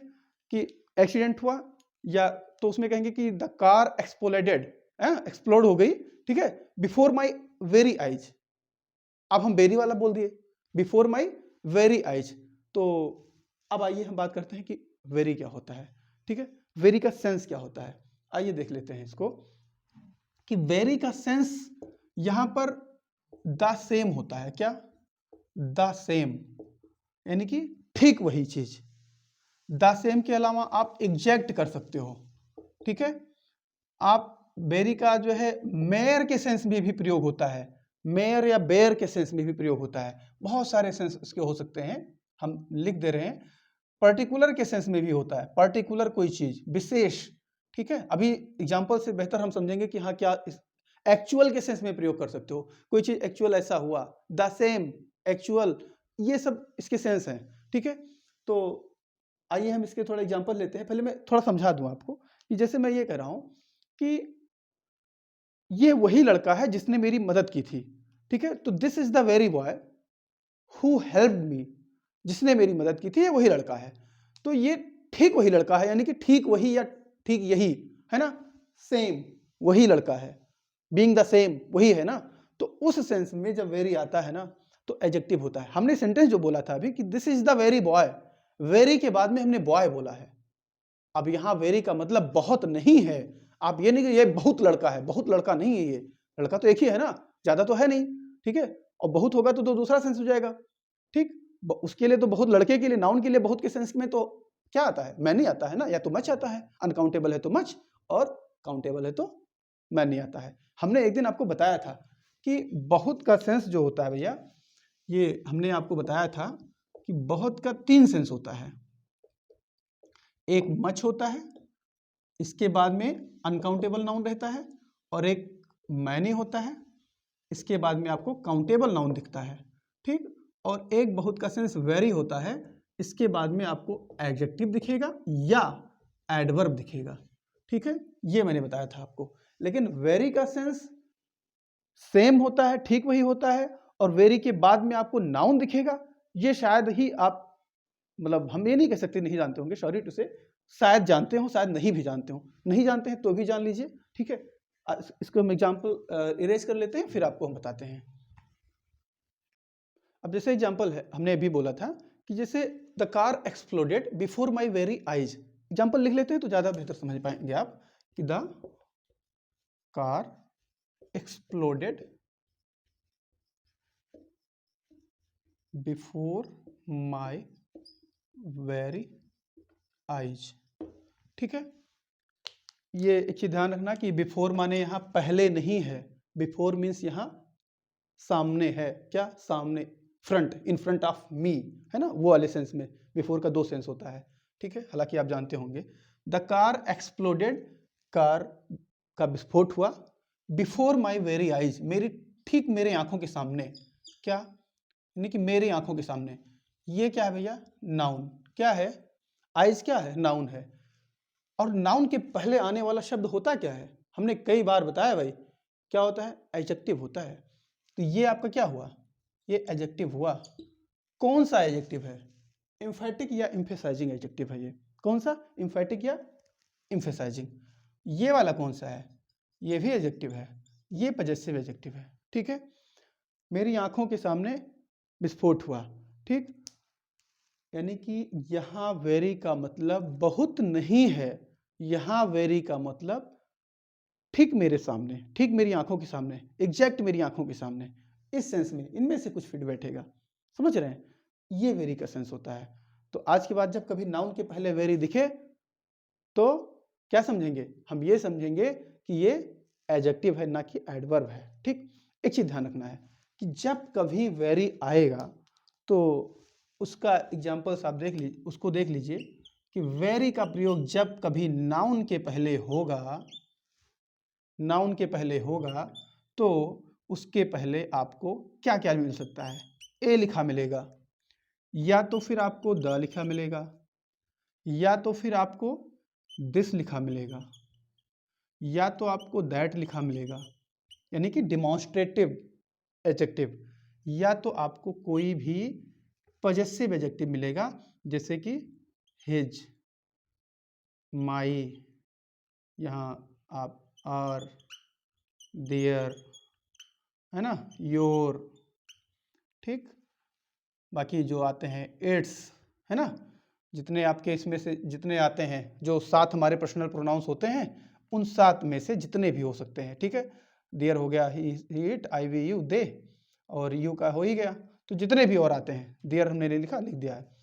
कि एक्सीडेंट हुआ, या तो उसमें कहेंगे कि द कार एक्सप्लोडेड, एक्सप्लोड हो गई। ठीक है, बिफोर माई वेरी आइज। अब हम वेरी वाला बोल दिए, बिफोर माई वेरी आइज। तो अब आइए हम बात करते हैं कि वेरी क्या होता है। ठीक है, वेरी का सेंस क्या होता है, आइए देख लेते हैं इसको, कि वेरी का सेंस यहां पर द सेम होता है। क्या? द सेम, यानी कि ठीक वही चीज। द सेम के अलावा आप एग्जैक्ट कर सकते हो। ठीक है, आप वेरी का जो है मेयर के सेंस में भी प्रयोग होता है, मेयर या बेयर के सेंस में भी प्रयोग होता है। बहुत सारे सेंस इसके हो सकते हैं, हम लिख दे रहे हैं। पर्टिकुलर के सेंस में भी होता है, पर्टिकुलर कोई चीज, विशेष। ठीक है, अभी एग्जांपल से बेहतर हम समझेंगे कि हाँ क्या एक्चुअल के सेंस में प्रयोग कर सकते हो, कोई चीज एक्चुअल ऐसा हुआ, द सेम, एक्चुअल, ये सब इसके सेंस हैं। ठीक है, तो आइए हम इसके थोड़ा एग्जांपल लेते हैं। पहले मैं थोड़ा समझा दूं आपको कि जैसे मैं ये कह रहा हूं कि ये वही लड़का है जिसने मेरी मदद की थी। ठीक है, तो this is the very boy who helped me, जिसने मेरी मदद की थी ये वही लड़का है। तो ये ठीक वही लड़का है, यानी कि ठीक वही या ठीक यही है ना, सेम वही लड़का है, बीइंग द सेम वही है ना। तो उस सेंस में जब वेरी आता है ना तो एडजेक्टिव होता है। हमने सेंटेंस जो बोला था अभी कि this is the very boy, very के बाद में हमने बॉय बोला है। अब यहां वेरी का मतलब बहुत नहीं है, आप ये नहीं कि ये बहुत लड़का है, बहुत लड़का नहीं है ये, लड़का तो एक ही है ना, ज़्यादा तो है नहीं, ठीक है। और बहुत होगा तो दूसरा सेंस हो जाएगा, ठीक। उसके लिए तो बहुत, लड़के के लिए, नाउन के लिए बहुत के सेंस में तो क्या आता है, मैनी आता है ना, या तो मच आता है। अनकाउंटेबल है तो मच, और काउंटेबल है तो मैनी आता है। हमने एक दिन आपको बताया था कि बहुत का सेंस जो होता है भैया, ये हमने आपको बताया था कि बहुत का 3 सेंस होता है। एक मच होता है, इसके बाद में अनकाउंटेबल नाउन रहता है, और एक मैनी होता है, इसके बाद में आपको काउंटेबल नाउन दिखता है, ठीक। और एक बहुत का सेंस वेरी होता है, इसके बाद में आपको एडजेक्टिव दिखेगा या एडवर्ब दिखेगा, ठीक है। ये मैंने बताया था आपको। लेकिन वेरी का सेंस सेम होता है, ठीक वही होता है, और वेरी के बाद में आपको नाउन दिखेगा। ये शायद ही आप, मतलब हम ये नहीं कह सकते नहीं जानते होंगे, सॉरी टू से, शायद जानते हो, शायद नहीं भी जानते हो। नहीं जानते हैं तो भी जान लीजिए, ठीक है। इसको हम एग्जाम्पल इरेज कर लेते हैं, फिर आपको हम बताते हैं। अब जैसे एग्जाम्पल है, हमने अभी बोला था कि जैसे the car exploded before my very eyes. Example लिख लेते हैं तो ज़्यादा बेहतर समझ पाएंगे आप कि the car exploded before my very eyes, ठीक है। ये एक चीज ध्यान रखना कि बिफोर माने यहाँ पहले नहीं है, बिफोर मीन्स यहाँ सामने है, क्या सामने, front, in front of me, है ना, वो वाले सेंस में बिफोर का 2 सेंस होता है, ठीक है। हालांकि आप जानते होंगे। द कार एक्सप्लोडेड, कार का विस्फोट हुआ, बिफोर माई वेरी आइज, मेरी, ठीक मेरे आंखों के सामने, क्या, यानी कि मेरी आंखों के सामने। ये क्या है भैया, नाउन, क्या है, आइज क्या है, नाउन है। और नाउन के पहले आने वाला शब्द होता क्या है, हमने कई बार बताया भाई, क्या होता है, एडजेक्टिव होता है। तो ये आपका क्या हुआ, ये एडजेक्टिव हुआ। कौन सा एडजेक्टिव है, एम्फेटिक या एम्फेसाइजिंग एडजेक्टिव है ये, कौन सा, एम्फेटिक या एम्फेसाइजिंग। ये वाला कौन सा है, ये भी एडजेक्टिव है, ये पजेसिव एडजेक्टिव है, ठीक है। मेरी आंखों के सामने विस्फोट हुआ, ठीक। यानी कि यहाँ वेरी का मतलब बहुत नहीं है, यहाँ वेरी का मतलब ठीक मेरे सामने, ठीक मेरी आंखों के सामने, एग्जैक्ट मेरी आंखों के सामने, इस सेंस में इनमें से कुछ फिट बैठेगा, समझ रहे हैं, ये वेरी का सेंस होता है। तो आज के बाद जब कभी नाउन के पहले वेरी दिखे तो क्या समझेंगे, हम ये समझेंगे कि ये एडजेक्टिव है, ना कि एडवर्ब है, ठीक। एक चीज ध्यान रखना है कि जब कभी वेरी आएगा तो उसका एग्जाम्पल्स आप देख लीजिए, उसको देख लीजिए कि वेरी का प्रयोग जब कभी नाउन के पहले होगा, नाउन के पहले होगा, तो उसके पहले आपको क्या क्या मिल सकता है, ए लिखा मिलेगा, या तो फिर आपको द लिखा मिलेगा, या तो फिर आपको दिस लिखा मिलेगा, या तो आपको दैट लिखा मिलेगा, यानी कि डिमॉन्स्ट्रेटिव एडजेक्टिव, या तो आपको कोई भी पजेसिव एडजेक्टिव मिलेगा, जैसे कि हिज, माई, यहाँ आप आर, देयर, है ना, योर, ठीक। बाकी जो आते हैं इट्स, है ना, जितने आपके इसमें से जितने आते हैं, जो 7 हमारे पर्सनल प्रोनाउंस होते हैं, उन 7 में से जितने भी हो सकते हैं, ठीक है। देयर हो गया, he it, I we you they, और यू का हो ही गया। तो जितने भी और आते हैं, देयर हमने नहीं लिखा, लिख दिया है।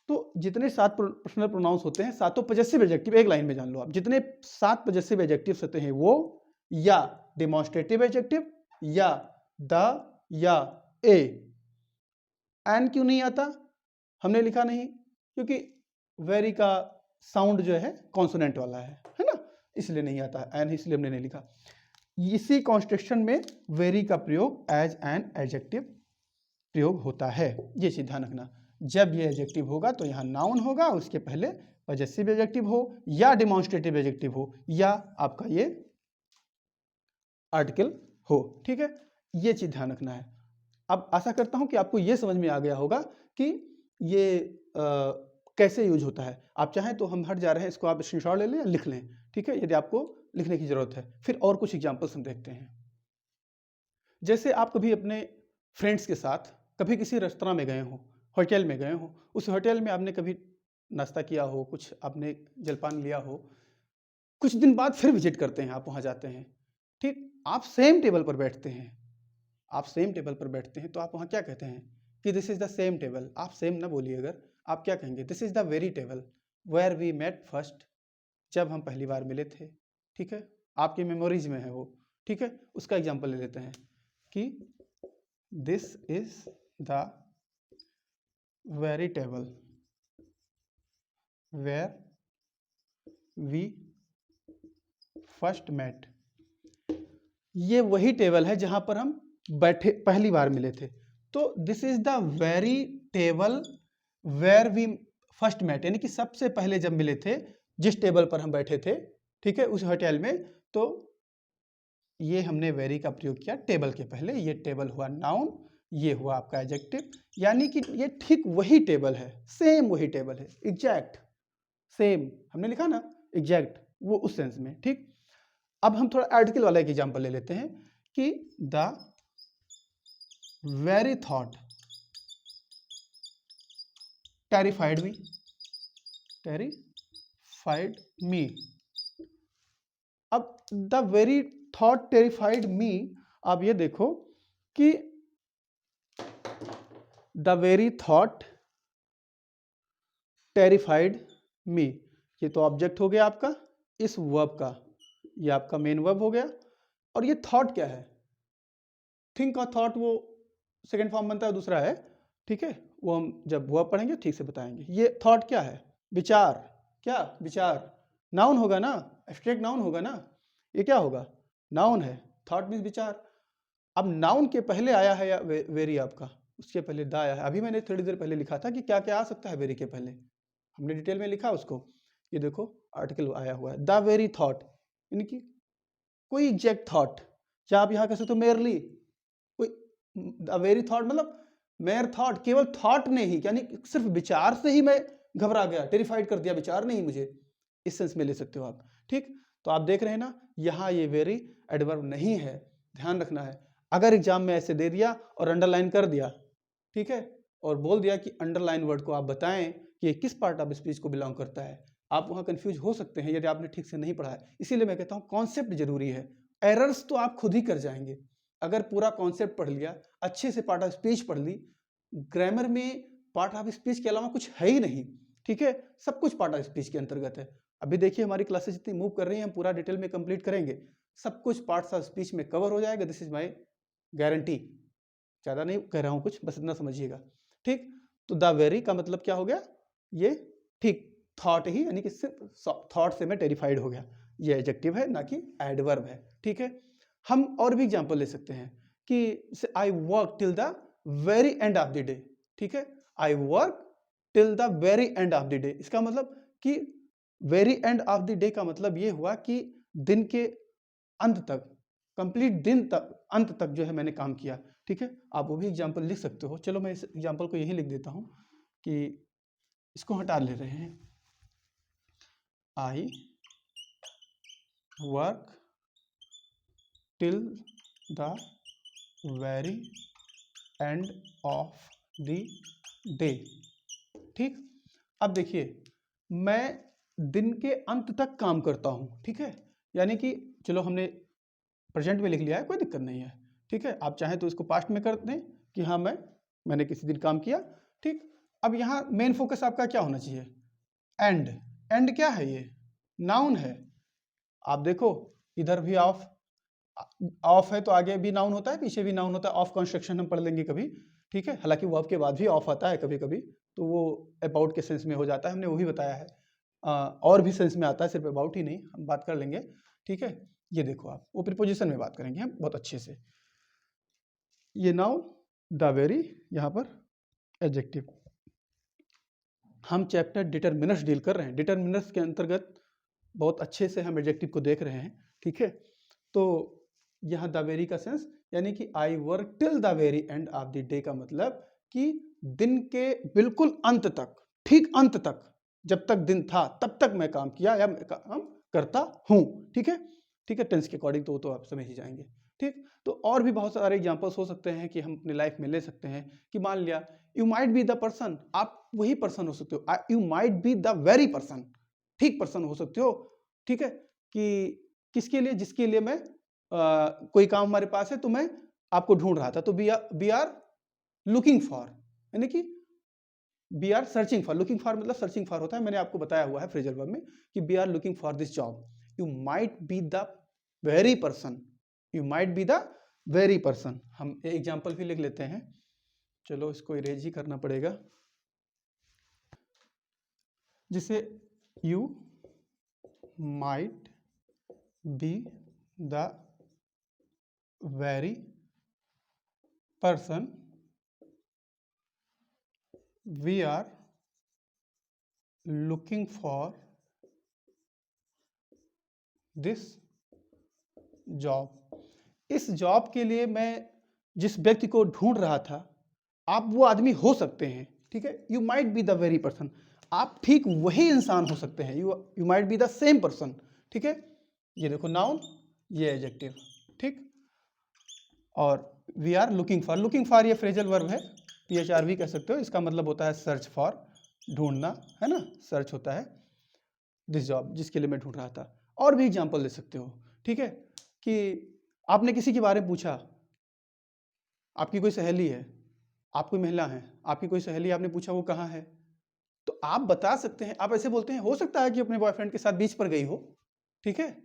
तो जितने 7 पर्सनल प्रोनाउंस होते हैं, सातों पजेसिव एडजेक्टिव, एक लाइन में जान लो आप, जितने 7 पजेसिव एडजेक्टिव्स होते हैं वो या डिमॉन्स्ट्रेटिव एडजेक्टिव, या द, या ए। एन क्यों नहीं आता, हमने लिखा नहीं, क्योंकि वेरी का साउंड जो है कॉन्सोनेंट वाला है ना, इसलिए नहीं आता है एन, इसलिए हमने नहीं लिखा। इसी कॉन्स्ट्रक्शन में वेरी का प्रयोग एज एन एडजेक्टिव प्रयोग होता है, ये चीज ध्यान रखना। जब ये एडजेक्टिव होगा तो यहाँ नाउन होगा, उसके पहले पजेसिव एडजेक्टिव हो या डिमॉन्स्ट्रेटिव एडजेक्टिव हो, या आपका ये आर्टिकल हो, ठीक है। ये चीज ध्यान रखना है। अब आशा करता हूं कि आपको ये समझ में आ गया होगा कि ये कैसे यूज होता है। आप चाहें तो हम हट जा रहे हैं, इसको आप स्क्रीनशॉट ले लें या लिख लें, ठीक है, यदि आपको लिखने की जरूरत है। फिर और कुछ एग्जाम्पल्स हम देखते हैं। जैसे आप कभी अपने फ्रेंड्स के साथ कभी किसी रेस्तरां में गए हो, होटल में गए हो, उस होटल में आपने कभी नाश्ता किया हो, कुछ आपने जलपान लिया हो, कुछ दिन बाद फिर विजिट करते हैं, आप वहाँ जाते हैं, ठीक, आप सेम टेबल पर बैठते हैं, आप सेम टेबल पर बैठते हैं तो आप वहाँ क्या कहते हैं कि this is the same table. आप सेम ना बोलिए, अगर आप क्या कहेंगे, this is the very table where we met first, जब हम पहली बार मिले थे। ठीक है, आपकी मेमोरीज में है वो। ठीक है, उसका एग्जांपल ले लेते हैं कि this is the very table where we first met. ये वही टेबल है जहां पर हम बैठे पहली बार मिले थे। तो this is the very table where we first met, यानी कि सबसे पहले जब मिले थे जिस टेबल पर हम बैठे थे, ठीक है, उस होटल में। तो ये हमने वेरी का प्रयोग किया टेबल के पहले, ये टेबल हुआ नाउन, ये हुआ आपका एडजेक्टिव, यानी कि ये ठीक वही टेबल है, सेम वही टेबल है, एग्जैक्ट सेम हमने लिखा ना, एग्जैक्ट, वो उस सेंस में। ठीक, अब हम थोड़ा आर्टिकल वाला एक एग्जांपल ले लेते हैं कि द वेरी थॉट टेरिफाइड मी। अब द वेरी थॉट टेरिफाइड मी, आप ये देखो कि द वेरी थॉट टेरिफाइड मी, ये तो ऑब्जेक्ट हो गया आपका इस वर्ब का, ये आपका मेन वर्ब हो गया। और ये थॉट क्या है, थिंक का थॉट वो सेकेंड फॉर्म बनता है, दूसरा है। ठीक है, वो हम जब वर्ब पढ़ेंगे ठीक से बताएंगे। ये थॉट क्या है, विचार, क्या विचार, नाउन होगा ना, एब्स्ट्रैक्ट नाउन होगा ना, ये क्या होगा, नाउन है। थॉट मीन्स विचार। अब नाउन के पहले आया है या वेरी आपका, उसके पहले द आया है। अभी मैंने थोड़ी देर पहले लिखा था कि क्या क्या आ सकता है वेरी के पहले, हमने डिटेल में लिखा उसको। ये देखो आर्टिकल आया हुआ है द वेरी थॉट, यानी कि कोई एग्जैक्ट थॉट, या आप यहाँ कह सकते हो मेयरली, कोई द वेरी थॉट मतलब मेयर थॉट, केवल थॉट ने ही, यानी सिर्फ विचार से ही मैं घबरा गया, टेरिफाइड कर दिया विचार ने ही मुझे, इस सेंस में ले सकते हो आप। ठीक, तो आप देख रहे हैं ना, यहाँ ये वेरी एडवर्ब नहीं है, ध्यान रखना है। अगर एग्जाम में ऐसे दे दिया और अंडरलाइन कर दिया, ठीक है, और बोल दिया कि अंडरलाइन वर्ड को आप बताएं कि ये किस पार्ट ऑफ स्पीच को बिलोंग करता है, आप वहाँ कंफ्यूज हो सकते हैं यदि आपने ठीक से नहीं पढ़ा है। इसीलिए मैं कहता हूँ कॉन्सेप्ट जरूरी है, एरर्स तो आप खुद ही कर जाएंगे। अगर पूरा कॉन्सेप्ट पढ़ लिया, अच्छे से पार्ट ऑफ स्पीच पढ़ ली, ग्रामर में पार्ट ऑफ स्पीच के अलावा कुछ है ही नहीं। ठीक है, सब कुछ पार्ट ऑफ स्पीच के अंतर्गत है। अभी देखिए हमारी क्लासेस जितनी मूव कर रही हैं, हम पूरा डिटेल में कंप्लीट करेंगे, सब कुछ पार्ट्स ऑफ स्पीच में कवर हो जाएगा, दिस इज माय गारंटी। ज़्यादा नहीं कह रहा हूँ कुछ, बस इतना समझिएगा। ठीक, तो द वेरी का मतलब क्या हो गया, ये ठीक थॉट ही, यानी कि सिर्फ थॉट से मैं टेरिफाइड हो गया, ये एडजेक्टिव है ना कि एडवर्ब है। ठीक है, हम और भी एग्जांपल ले सकते हैं कि I work till the very end of the day. ठीक है, I work till the very end of the day, इसका मतलब कि very end of the day का मतलब ये हुआ कि दिन के अंत तक, कंप्लीट दिन तक, अंत तक जो है मैंने काम किया। ठीक है, आप वो भी एग्जांपल लिख सकते हो। चलो मैं इस एग्जांपल को यही लिख देता हूँ कि इसको हटा ले रहे हैं, I work till the very end of the day. ठीक, अब देखिए मैं दिन के अंत तक काम करता हूँ। ठीक है, यानी कि चलो हमने प्रेजेंट में लिख लिया है, कोई दिक्कत नहीं है। ठीक है, आप चाहें तो इसको पास्ट में कर दें कि हाँ मैंने किसी दिन काम किया। ठीक, अब यहाँ मेन फोकस आपका क्या होना चाहिए, एंड। एंड क्या है, ये नाउन है। आप देखो इधर भी ऑफ, ऑफ है तो आगे भी नाउन होता है, पीछे भी नाउन होता है। ऑफ कंस्ट्रक्शन हम पढ़ लेंगे कभी। ठीक है, हालांकि वर्ब के बाद भी ऑफ आता है कभी कभी, तो वो अबाउट के सेंस में हो जाता है, हमने वो भी बताया है। और भी सेंस में आता है, सिर्फ अबाउट ही नहीं, हम बात कर लेंगे। ठीक है, ये देखो आप, वो प्रीपोजिशन में बात करेंगे हम बहुत अच्छे से। ये नाउन, द वेरी, यहाँ पर एडजेक्टिव। हम चैप्टर डिटरमिनर्स डील कर रहे हैं, डिटरमिनर्स के अंतर्गत बहुत अच्छे से हम एडजेक्टिव को देख रहे हैं। ठीक है, तो यहाँ द वेरी का सेंस, यानी कि I work till the very end of the day का मतलब कि दिन के बिल्कुल अंत तक, ठीक अंत तक, जब तक दिन था तब तक मैं काम किया या मैं काम करता हूँ। ठीक है, ठीक है, टेंस के अकॉर्डिंग तो वो तो आप समझ ही जाएंगे। ठीक, तो और भी बहुत सारे एग्जांपल्स हो सकते हैं कि हम अपनी लाइफ में ले सकते हैं कि मान लिया you might be the person, आप वही पर्सन हो सकते हो, you might be the very person, ठीक पर्सन हो सकते हो। ठीक है, कि किसके लिए, जिसके लिए मैं कोई काम हमारे पास है तो मैं आपको ढूंढ रहा था, तो वी आर लुकिंग फॉर, यानी कि we are searching for. Looking for मतलब सर्चिंग फॉर होता है, मैंने आपको बताया हुआ है फ्रेजल वर्ब में कि we are looking for this job. You might be the very person, you might be the very person. हम एग्जाम्पल भी लिख लेते हैं, चलो इसको इरेज ही करना पड़ेगा, जिसे you might be the very person we are looking for this job. इस जॉब के लिए मैं जिस व्यक्ति को ढूंढ रहा था, आप वो आदमी हो सकते हैं, ठीक है। You might be the very person, आप ठीक वही इंसान हो सकते हैं, you might be the same person, ठीक है। ये देखो नाउन, ये एडजेक्टिव, ठीक। और we are looking for, looking for ये फ्रेजल वर्ब है, PHR कह सकते हो, इसका मतलब होता है सर्च फॉर, ढूंढना, है ना, सर्च होता है दिस जॉब, जिसके लिए मैं ढूंढ रहा था। और भी एग्जाम्पल दे सकते हो, ठीक है, कि आपने किसी के बारे में पूछा, आपकी कोई सहेली है, आप कोई महिला है, आपकी कोई सहेली, आपने पूछा वो कहाँ है, तो आप बता सकते हैं, आप ऐसे बोलते हैं, हो सकता है कि अपने बॉयफ्रेंड के साथ बीच पर गई हो, ठीक है।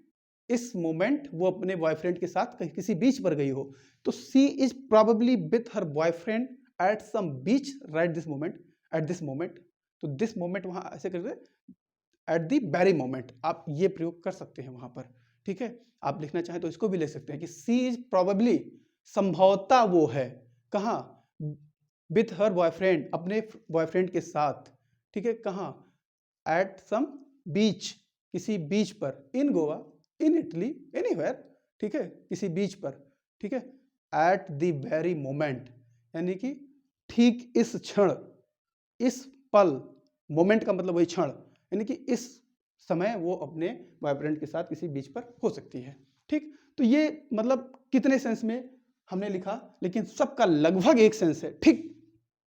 इस मोमेंट वो अपने बॉयफ्रेंड के साथ कहीं किसी बीच पर गई हो, तो she is probably with her boyfriend at some beach right this moment, at this moment. तो दिस मोमेंट वहां ऐसे करते, एट दी वेरी मोमेंट, आप ये प्रयोग कर सकते हैं वहां पर, ठीक है। आप लिखना चाहें तो इसको भी ले सकते हैं कि सी इज प्रोबेबली, संभवतः वो है कहाँ, विथ हर बॉयफ्रेंड, अपने बॉयफ्रेंड के साथ, ठीक है, कहाँ, एट सम बीच, किसी बीच पर, इन गोवा, इन इटली, एनीवेयर, ठीक है, किसी बीच पर, ठीक है, एट द वेरी मोमेंट, यानी कि ठीक इस क्षण, इस पल, मोमेंट का मतलब वही क्षण, यानी कि इस समय वो अपने बॉयफ्रेंड के साथ किसी बीच पर हो सकती है, ठीक। तो ये मतलब कितने सेंस में हमने लिखा, लेकिन सबका लगभग एक सेंस है, ठीक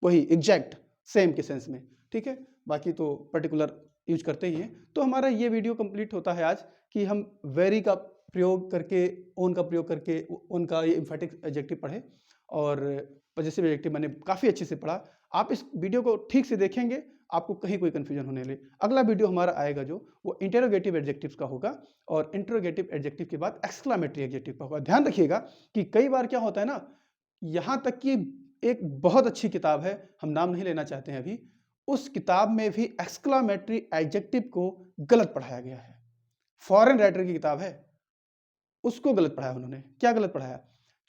वही एग्जैक्ट सेम के सेंस में, ठीक है। बाकी तो पर्टिकुलर यूज करते ही हैं। तो हमारा ये वीडियो कंप्लीट होता है आज कि हम वेरी का प्रयोग करके, ओन का प्रयोग करके, उनका ये एम्फेटिक एडजेक्टिव पढ़े, और पजेसिव एडजेक्टिव मैंने काफ़ी अच्छे से पढ़ा। आप इस वीडियो को ठीक से देखेंगे, आपको कहीं कोई कंफ्यूजन होने लगे। अगला वीडियो हमारा आएगा जो, वो इंटेरोगेटिव एडजेक्टिव्स का होगा, और इंटेरोगेटिव एडजेक्टिव के बाद एक्सक्लामेटरी एडजेक्टिव का होगा। ध्यान रखिएगा कि कई बार क्या होता है ना, यहाँ तक कि एक बहुत अच्छी किताब है, हम नाम नहीं लेना चाहते हैं अभी, उस किताब में भी एक्सक्लामेटरी एडजेक्टिव को गलत पढ़ाया गया है। फॉरेन राइटर की किताब है, उसको गलत पढ़ाया उन्होंने। क्या गलत पढ़ाया?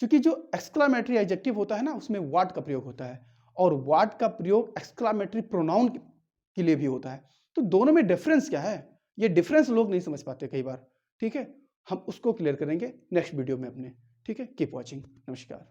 क्योंकि जो एक्सक्लामेटरी एडजेक्टिव होता है ना, उसमें व्हाट का प्रयोग होता है, और व्हाट का प्रयोग एक्सक्लामेटरी प्रोनाउन के लिए भी होता है। तो दोनों में डिफरेंस क्या है, ये डिफरेंस लोग नहीं समझ पाते कई बार, ठीक है। हम उसको क्लियर करेंगे नेक्स्ट वीडियो में अपने, ठीक है। कीप वॉचिंग, नमस्कार।